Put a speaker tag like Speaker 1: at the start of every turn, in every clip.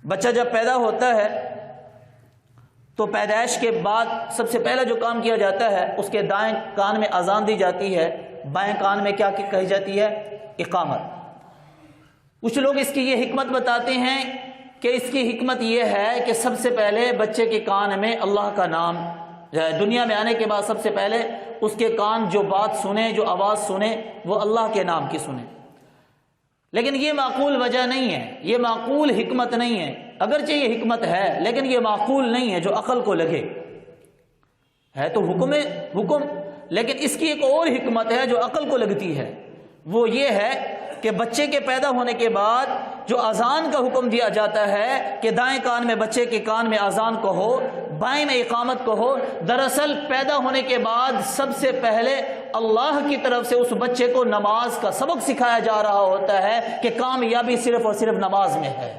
Speaker 1: بچہ جب پیدا ہوتا ہے تو پیدائش کے بعد سب سے پہلا جو کام کیا جاتا ہے، اس کے دائیں کان میں اذان دی جاتی ہے، بائیں کان میں کیا کہی جاتی ہے؟ اقامت۔ کچھ لوگ اس کی یہ حکمت بتاتے ہیں کہ اس کی حکمت یہ ہے کہ سب سے پہلے بچے کے کان میں اللہ کا نام، دنیا میں آنے کے بعد سب سے پہلے اس کے کان جو بات سنے، جو آواز سنے، وہ اللہ کے نام کی سنے۔ لیکن یہ معقول وجہ نہیں ہے، یہ معقول حکمت نہیں ہے۔ اگرچہ یہ حکمت ہے لیکن یہ معقول نہیں ہے جو عقل کو لگے، ہے تو حکم، لیکن اس کی ایک اور حکمت ہے جو عقل کو لگتی ہے۔ وہ یہ ہے کہ بچے کے پیدا ہونے کے بعد جو اذان کا حکم دیا جاتا ہے کہ دائیں کان میں بچے کے کان میں اذان کو ہو، بائیں میں اقامت کو ہو، دراصل پیدا ہونے کے بعد سب سے پہلے اللہ کی طرف سے اس بچے کو نماز کا سبق سکھایا جا رہا ہوتا ہے کہ کامیابی صرف اور صرف نماز میں ہے۔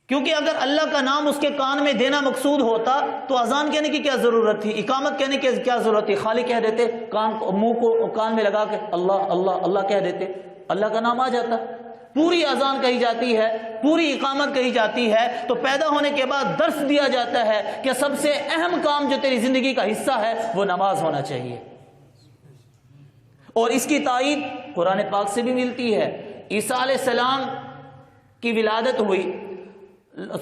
Speaker 1: کیونکہ اگر اللہ کا نام اس کے کان میں دینا مقصود ہوتا تو اذان کہنے کی کیا ضرورت تھی، اقامت کہنے کی کیا ضرورت تھی؟ خالی کہہ دیتے، منہ کو کان میں لگا کے اللہ اللہ اللہ کہہ دیتے، اللہ کا نام آ جاتا۔ پوری اذان کہی جاتی ہے، پوری اقامت کہی جاتی ہے، تو پیدا ہونے کے بعد درس دیا جاتا ہے کہ سب سے اہم کام جو تیری زندگی کا حصہ ہے وہ نماز ہونا چاہیے۔ اور اس کی تائید قرآن پاک سے بھی ملتی ہے۔ عیسیٰ علیہ السلام کی ولادت ہوئی،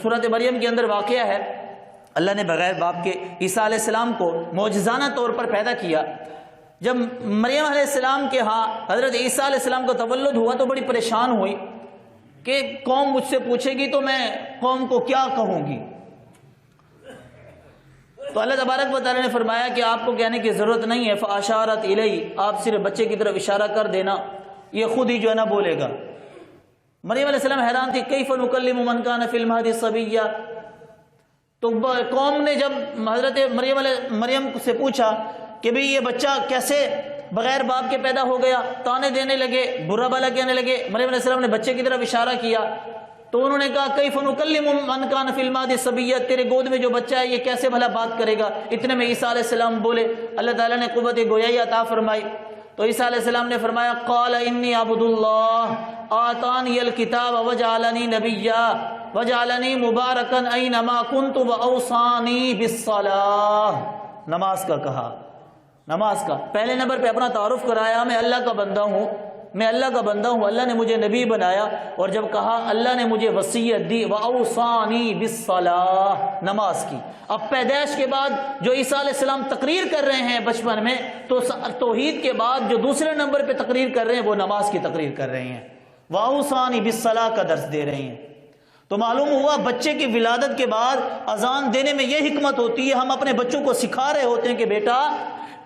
Speaker 1: سورۃ مریم کے اندر واقعہ ہے، اللہ نے بغیر باپ کے عیسیٰ علیہ السلام کو معجزانہ طور پر پیدا کیا۔ جب مریم علیہ السلام کے ہاں حضرت عیسیٰ علیہ السلام کا تولد ہوا تو بڑی پریشان ہوئی کہ قوم مجھ سے پوچھے گی تو میں قوم کو کیا کہوں گی؟ تو اللہ تبارک و تعالیٰ نے فرمایا کہ آپ کو کہنے کی ضرورت نہیں ہے، فاشارت الیہ، آپ صرف بچے کی طرف اشارہ کر دینا، یہ خود ہی جو ہے نا بولے گا۔ مریم علیہ السلام حیران تھی، کیف نکلم من کان فی المہد صبیا۔ تو قوم نے جب حضرت مریم سے پوچھا کہ بھئی یہ بچہ کیسے بغیر باپ کے پیدا ہو گیا، تانے دینے لگے، برا بھلا کہنے لگے۔ مریم علیہ السلام نے بچے کی طرف اشارہ کیا تو انہوں نے کہا کیف نکلم من کان فی المہد صبیا، تیرے گود میں جو بچہ ہے یہ کیسے بھلا بات کرے گا؟ اتنے میں عیسیٰ علیہ السلام بولے، اللہ تعالیٰ نے قوت گویائی عطا فرمائی۔ تو عیسیٰ علیہ السلام نے فرمایا قال انی عبد اللہ آتانی الکتاب وجعلنی نبیا وجعلنی مبارکا اینما کنت واوصانی بالصلاۃ۔ نماز کا کہا، نماز کا پہلے نمبر پہ اپنا تعارف کرایا، میں اللہ کا بندہ ہوں، میں اللہ کا بندہ ہوں، اللہ نے مجھے نبی بنایا، اور جب کہا اللہ نے مجھے وصیت دی واوصانی بالصلاۃ، نماز کی۔ اب پیدائش کے بعد جو عیسیٰ علیہ السلام تقریر کر رہے ہیں بچپن میں، تو توحید کے بعد جو دوسرے نمبر پہ تقریر کر رہے ہیں وہ نماز کی تقریر کر رہے ہیں، واوصانی بالصلاۃ کا درس دے رہے ہیں۔ تو معلوم ہوا بچے کی ولادت کے بعد اذان دینے میں یہ حکمت ہوتی ہے، ہم اپنے بچوں کو سکھا رہے ہوتے ہیں کہ بیٹا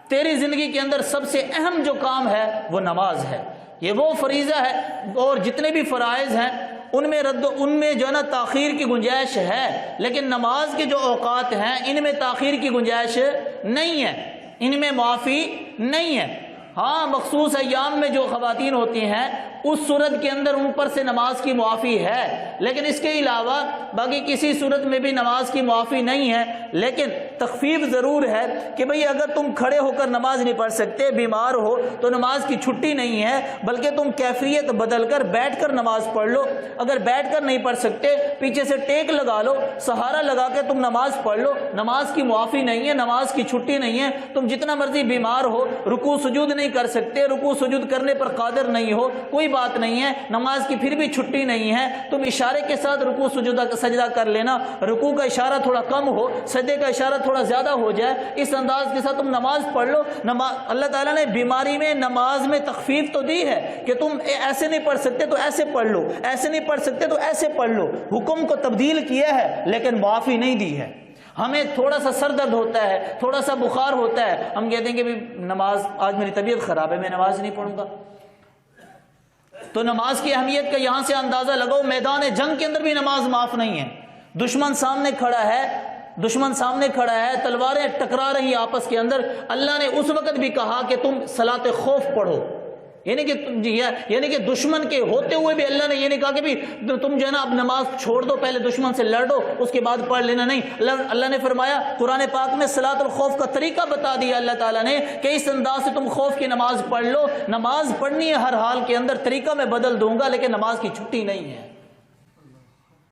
Speaker 1: تیری زندگی کے اندر سب سے اہم جو کام ہے وہ نماز ہے، یہ وہ فریضہ ہے، اور جتنے بھی فرائض ہیں ان میں جو ہے نا تاخیر کی گنجائش ہے، لیکن نماز کے جو اوقات ہیں ان میں تاخیر کی گنجائش نہیں ہے، ان میں معافی نہیں ہے۔ ہاں مخصوص ایام میں جو خواتین ہوتی ہیں اس صورت کے اندر ان پر سے نماز کی معافی ہے، لیکن اس کے علاوہ باقی کسی صورت میں بھی نماز کی معافی نہیں ہے۔ لیکن تخفیف ضرور ہے کہ بھئی اگر تم کھڑے ہو کر نماز نہیں پڑھ سکتے، بیمار ہو، تو نماز کی چھٹی نہیں ہے، بلکہ تم کیفیت بدل کر بیٹھ کر نماز پڑھ لو۔ اگر بیٹھ کر نہیں پڑھ سکتے پیچھے سے ٹیک لگا لو، سہارا لگا کے تم نماز پڑھ لو، نماز کی معافی نہیں ہے، نماز کی چھٹی نہیں ہے۔ تم جتنا مرضی بیمار ہو، رکوع سجود نہیں کر سکتے، رکوع سجود کرنے پر قادر نہیں ہو، کوئی بات نہیں ہے، نماز کی پھر بھی چھٹی نہیں ہے۔ تم اشارے کے ساتھ رکوع سجدہ کر لینا، رکوع کا اشارہ تھوڑا کم ہو، سجدے کا اشارہ تھوڑا زیادہ ہو جائے، اس انداز کے ساتھ تم نماز پڑھ لو۔ اللہ تعالیٰ نے بیماری میں نماز میں تخفیف تو دی ہے کہ تم ایسے نہیں پڑھ سکتے تو ایسے پڑھ لو، ایسے نہیں پڑھ سکتے تو ایسے پڑھ لو، حکم کو تبدیل کیا ہے لیکن معافی نہیں دی ہے۔ ہمیں تھوڑا سا سر درد ہوتا ہے، تھوڑا سا بخار ہوتا ہے، ہم کہتے ہیں کہ نماز آج میری طبیعت خراب ہے، میں نماز نہیں پڑھوں گا۔ تو نماز کی اہمیت کا یہاں سے اندازہ لگاؤ، میدان جنگ کے اندر بھی نماز معاف نہیں ہے۔ دشمن سامنے کھڑا ہے، تلواریں ٹکرا رہی آپس کے اندر، اللہ نے اس وقت بھی کہا کہ تم صلاۃ خوف پڑھو، یعنی کہ دشمن کے ہوتے ہوئے بھی اللہ نے یہ نہیں کہا کہ بھی تم جو ہے نا اب نماز چھوڑ دو، پہلے دشمن سے لڑ دو اس کے بعد پڑھ لینا، نہیں، اللہ نے فرمایا قرآن پاک میں صلاۃ الخوف کا طریقہ بتا دیا اللہ تعالیٰ نے کہ اس انداز سے تم خوف کی نماز پڑھ لو۔ نماز پڑھنی ہے ہر حال کے اندر، طریقہ میں بدل دوں گا لیکن نماز کی چھٹی نہیں ہے۔